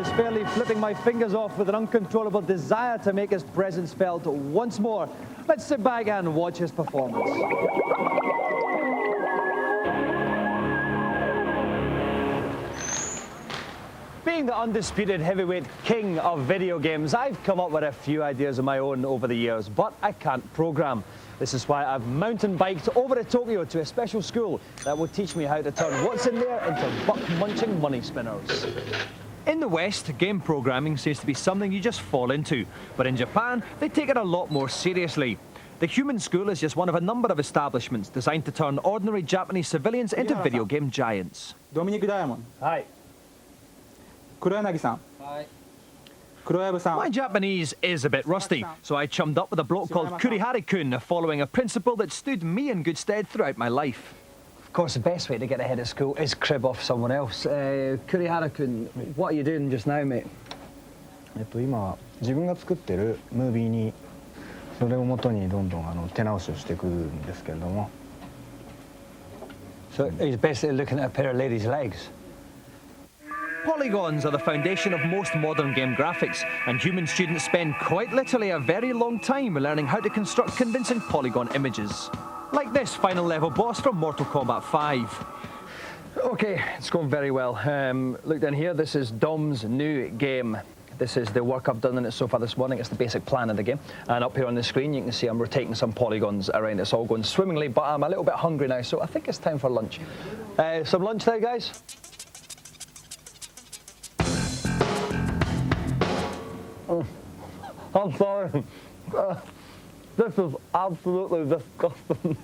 was fairly flipping my fingers off with an uncontrollable desire to make his presence felt once more. Let's sit back and watch his performance. Being the undisputed heavyweight king of video games, I've come up with a few ideas of my own over the years, but I can't program. This is why I've mountain biked over to Tokyo to a special school that will teach me how to turn what's in there into buck-munching money spinners. In the West, game programming seems to be something you just fall into, but in Japan, they take it a lot more seriously. The Hyūman School is just one of a number of establishments designed to turn ordinary Japanese civilians into video game giants. Dominik Diamond. Hi. Kuroyanagi-san. Hi. My Japanese is a bit rusty, so I chummed up with a bloke called Kurihara-kun, following a principle that stood me in good stead throughout my life. Of course, the best way to get ahead at school is crib off someone else. Kurihara-kun, what are you doing just now, mate? 今は自分が作ってるムービーにそれを元にどんどん手直しをしていくんですけれども。So he's basically looking at a pair of ladies' legs. Polygons are the foundation of most modern game graphics, and Hyūman students spend quite literally a very long time learning how to construct convincing polygon images. Like this final level boss from Mortal Kombat 5. Okay, it's going very well. Look down here, this is Dom's new game. This is the work I've done on it so far this morning. It's the basic plan of the game. And up here on the screen, you can see I'm rotating some polygons around. It's all going swimmingly, but I'm a little bit hungry now, so I think it's time for lunch. Some lunch now, guys? I'm sorry. This is absolutely disgusting.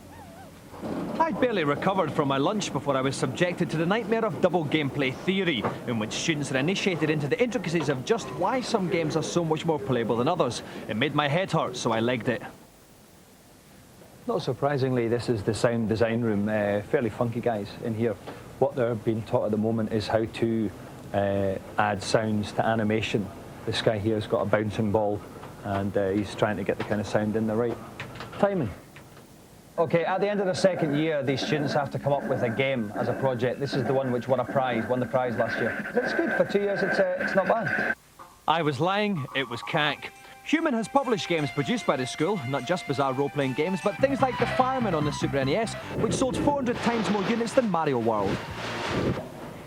I'd barely recovered from my lunch before I was subjected to the nightmare of double gameplay theory, in which students are initiated into the intricacies of just why some games are so much more playable than others. It made my head hurt, so I legged it. Not surprisingly, this is the sound design room. Fairly funky guys in here. What they're being taught at the moment is how to add sounds to animation. This guy here has got a bouncing ball, and he's trying to get the kind of sound in the right timing. Okay, at the end of the second year, these students have to come up with a game as a project. This is the one which won the prize last year. It's good for 2 years, it's not bad. I was lying, it was cack. Hyūman has published games produced by the school, not just bizarre role-playing games, but things like The Fireman on the Super NES, which sold 400 times more units than Mario World.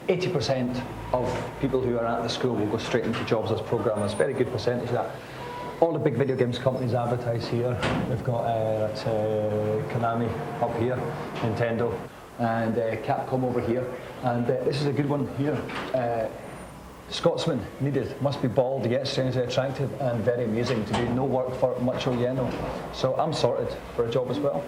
80% of people who are at the school will go straight into jobs as programmers. Very good percentage of that. All the big video games companies advertise here. We've got Konami up here, Nintendo, and Capcom over here. And this is a good one here. Scotsman needed, must be bald, yet strangely attractive and very amusing, to do no work for Macho Yeno. So I'm sorted for a job as well.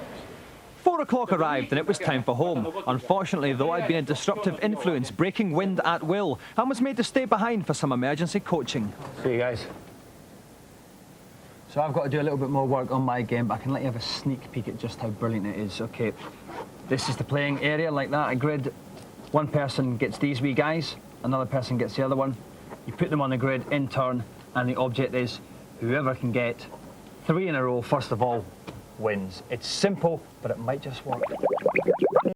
4 o'clock arrived and it was time for home. Unfortunately, though, I'd been a disruptive influence, breaking wind at will, and was made to stay behind for some emergency coaching. See you guys. So I've got to do a little bit more work on my game, but I can let you have a sneak peek at just how brilliant it is. Okay, this is the playing area, like that, a grid. One person gets these wee guys, another person gets the other one. You put them on the grid in turn, and the object is whoever can get 3 in a row, first of all, wins. It's simple, but it might just work.